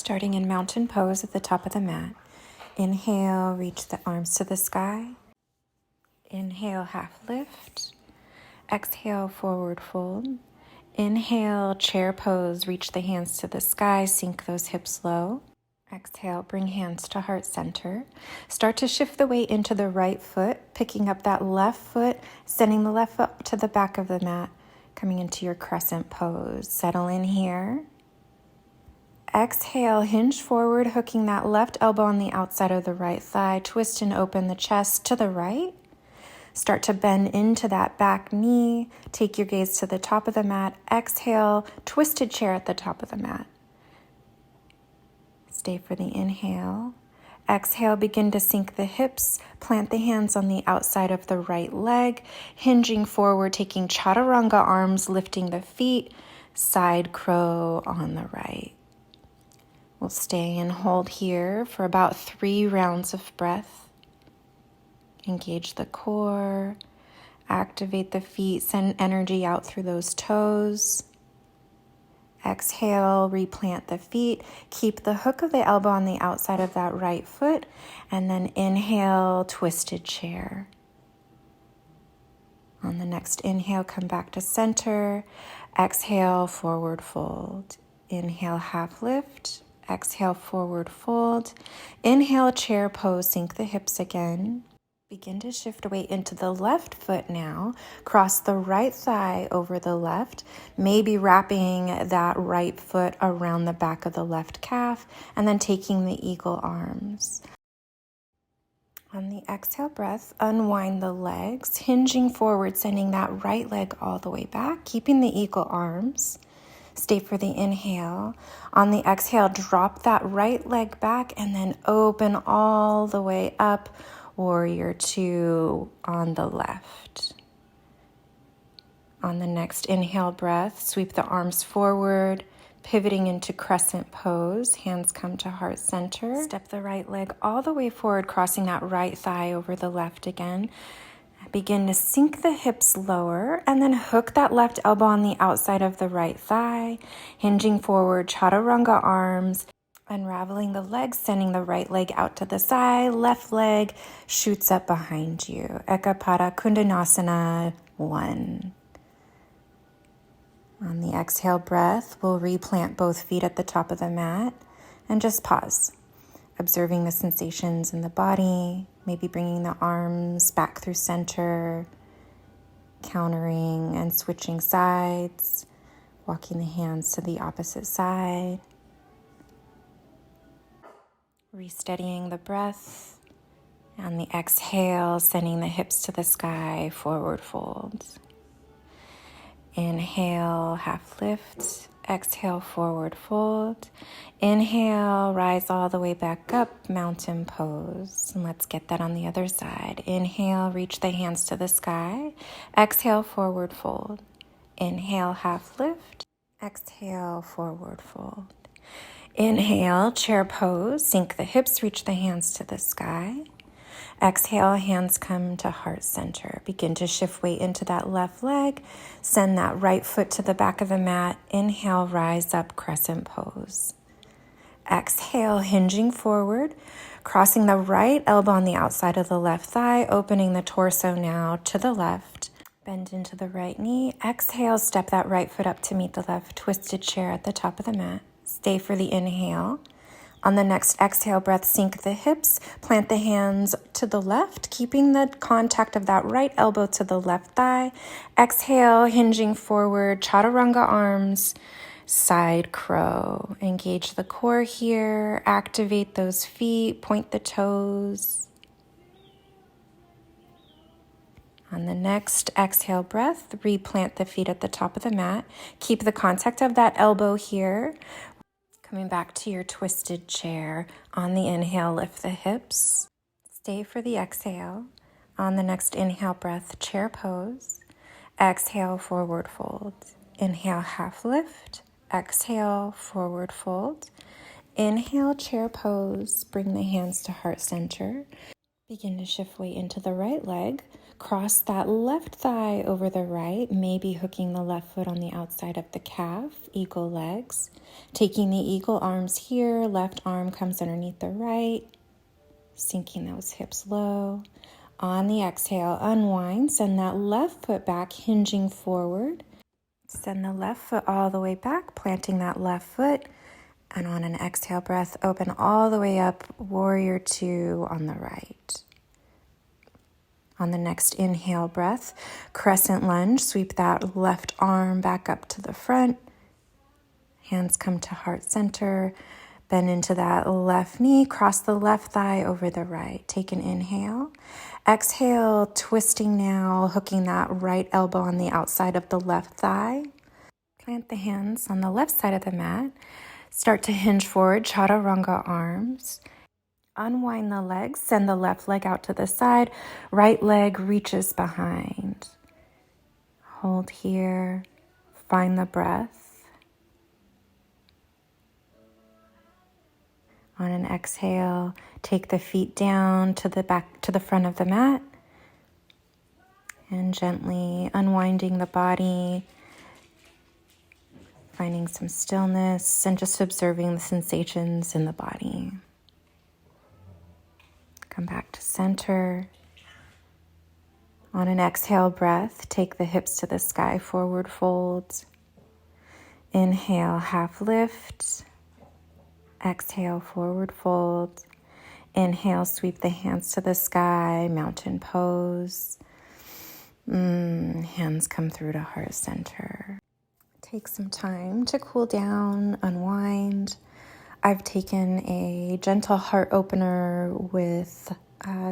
Starting in mountain pose at the top of the mat. Inhale, reach the arms to the sky. Inhale, half lift. Exhale, forward fold. Inhale, chair pose, reach the hands to the sky, sink those hips low. Exhale, bring hands to heart center. Start to shift the weight into the right foot, picking up that left foot, sending the left foot up to the back of the mat, coming into your crescent pose. Settle in here. Exhale, hinge forward, hooking that left elbow on the outside of the right thigh. Twist and open the chest to the right. Start to bend into that back knee. Take your gaze to the top of the mat. Exhale, twisted chair at the top of the mat. Stay for the inhale. Exhale, begin to sink the hips. Plant the hands on the outside of the right leg. Hinging forward, taking chaturanga arms, lifting the feet. Side crow on the right. We'll stay and hold here for about 3 rounds of breath. Engage the core, activate the feet, send energy out through those toes. Exhale, replant the feet. Keep the hook of the elbow on the outside of that right foot, and then inhale, twisted chair. On the next inhale, come back to center. Exhale, forward fold. Inhale, half lift. Exhale, forward fold. Inhale, chair pose, sink the hips again. Begin to shift weight into the left foot now. Cross the right thigh over the left, maybe wrapping that right foot around the back of the left calf, and then taking the eagle arms. On the exhale breath, unwind the legs, hinging forward, sending that right leg all the way back, keeping the eagle arms. Stay for the inhale. On the exhale, drop that right leg back and then open all the way up. Warrior 2 on the left. On the next inhale breath, sweep the arms forward, pivoting into crescent pose. Hands come to heart center. Step the right leg all the way forward, crossing that right thigh over the left again. Begin to sink the hips lower and then hook that left elbow on the outside of the right thigh, hinging forward, chaturanga arms, unraveling the legs, sending the right leg out to the side, left leg shoots up behind you. Ekapada Kundanasana 1. On the exhale breath, we'll replant both feet at the top of the mat and just pause, observing the sensations in the body, maybe bringing the arms back through center, countering and switching sides, walking the hands to the opposite side, resteadying the breath. On the exhale, sending the hips to the sky, forward fold. Inhale, half lift. Exhale, forward fold. Inhale, rise all the way back up, mountain pose. And let's get that on the other side. Inhale, reach the hands to the sky. Exhale, forward fold. Inhale, half lift. Exhale, forward fold. Inhale, chair pose. Sink the hips, reach the hands to the sky. Exhale, hands come to heart center. Begin to shift weight into that left leg. Send that right foot to the back of the mat. Inhale, rise up, crescent pose. Exhale, hinging forward, crossing the right elbow on the outside of the left thigh, opening the torso now to the left. Bend into the right knee. Exhale, step that right foot up to meet the left, twisted chair at the top of the mat. Stay for the inhale. On the next exhale breath, sink the hips, plant the hands to the left, keeping the contact of that right elbow to the left thigh. Exhale, hinging forward, chaturanga arms, side crow. Engage the core here, activate those feet, point the toes. On the next exhale breath, replant the feet at the top of the mat. Keep the contact of that elbow here. Coming back to your twisted chair. On the inhale, lift the hips. Stay for the exhale. On the next inhale breath, chair pose. Exhale, forward fold. Inhale, half lift. Exhale, forward fold. Inhale, chair pose. Bring the hands to heart center. Begin to shift weight into the right leg. Cross that left thigh over the right, maybe hooking the left foot on the outside of the calf, eagle legs. Taking the eagle arms here, left arm comes underneath the right, sinking those hips low. On the exhale, unwind, send that left foot back, hinging forward. Send the left foot all the way back, planting that left foot. And on an exhale breath, open all the way up, warrior two on the right. On the next inhale breath, crescent lunge, sweep that left arm back up to the front. Hands come to heart center. Bend into that left knee, cross the left thigh over the right. Take an inhale. Exhale, twisting now, hooking that right elbow on the outside of the left thigh. Plant the hands on the left side of the mat. Start to hinge forward, chaturanga arms. Unwind the legs, send the left leg out to the side. Right leg reaches behind. Hold here. Find the breath. On an exhale, take the feet down to the back, to the front of the mat. And gently unwinding the body. Finding some stillness and just observing the sensations in the body. Come back to center. On an exhale breath, take the hips to the sky, forward fold. Inhale, half lift. Exhale, forward fold. Inhale, sweep the hands to the sky, mountain pose. Hands come through to heart center. Take some time to cool down, unwind. I've taken a gentle heart opener with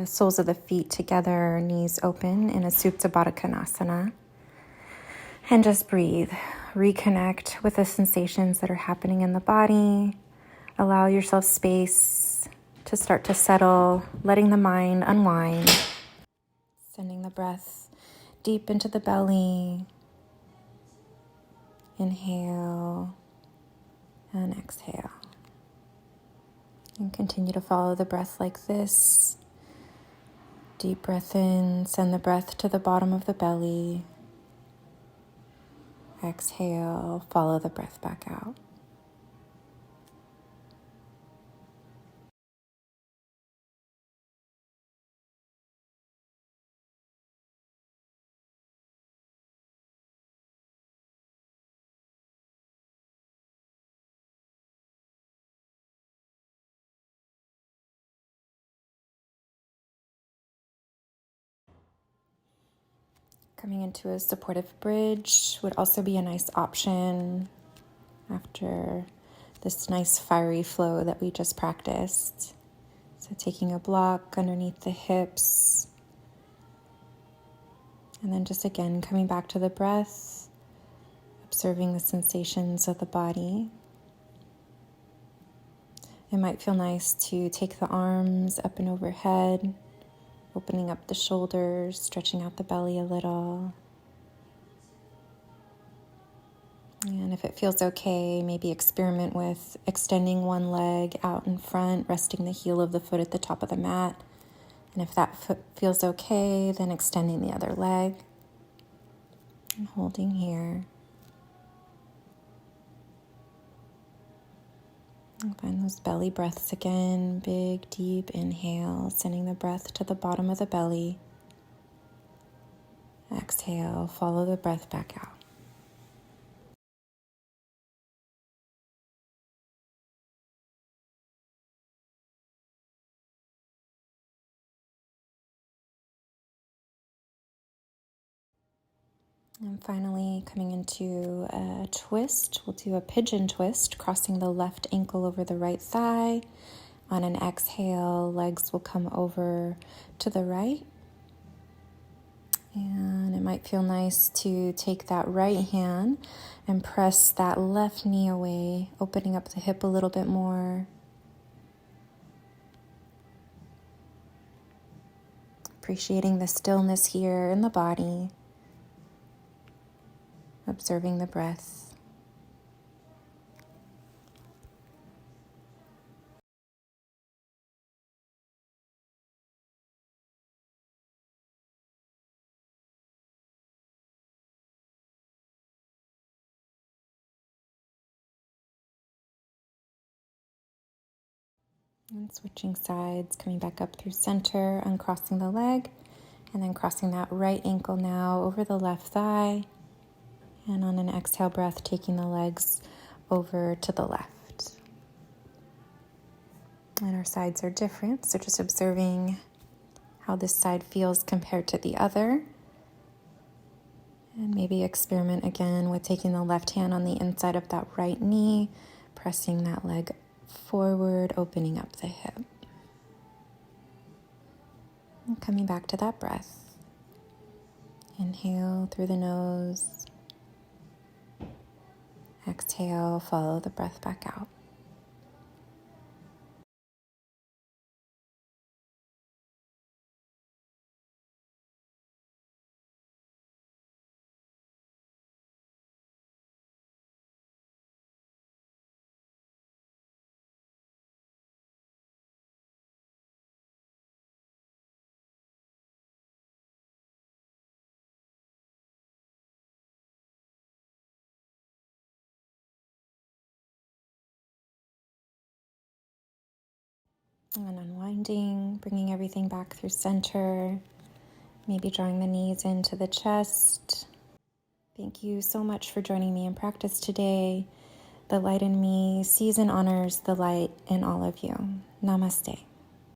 soles of the feet together, knees open in a Supta Baddha Konasana. And just breathe. Reconnect with the sensations that are happening in the body. Allow yourself space to start to settle, letting the mind unwind. Sending the breath deep into the belly. Inhale and exhale. And continue to follow the breath like this. Deep breath in, send the breath to the bottom of the belly. Exhale, follow the breath back out. Coming into a supportive bridge would also be a nice option after this nice fiery flow that we just practiced. So taking a block underneath the hips. And then just again coming back to the breath, observing the sensations of the body. It might feel nice to take the arms up and overhead, opening up the shoulders, stretching out the belly a little. And if it feels okay, maybe experiment with extending one leg out in front, resting the heel of the foot at the top of the mat. And if that foot feels okay, then extending the other leg and holding here. And find those belly breaths again. Big, deep inhale, sending the breath to the bottom of the belly. Exhale, follow the breath back out. And finally, coming into a twist, we'll do a pigeon twist, crossing the left ankle over the right thigh. On an exhale, legs will come over to the right. And it might feel nice to take that right hand and press that left knee away, opening up the hip a little bit more. Appreciating the stillness here in the body. Observing the breath. And switching sides, coming back up through center, uncrossing the leg, and then crossing that right ankle now over the left thigh. And on an exhale breath, taking the legs over to the left. And our sides are different, so just observing how this side feels compared to the other. And maybe experiment again with taking the left hand on the inside of that right knee, pressing that leg forward, opening up the hip. And coming back to that breath. Inhale through the nose. Exhale, follow the breath back out. And unwinding, bringing everything back through center, maybe drawing the knees into the chest. Thank you so much for joining me in practice today. The light in me sees and honors the light in all of you. Namaste.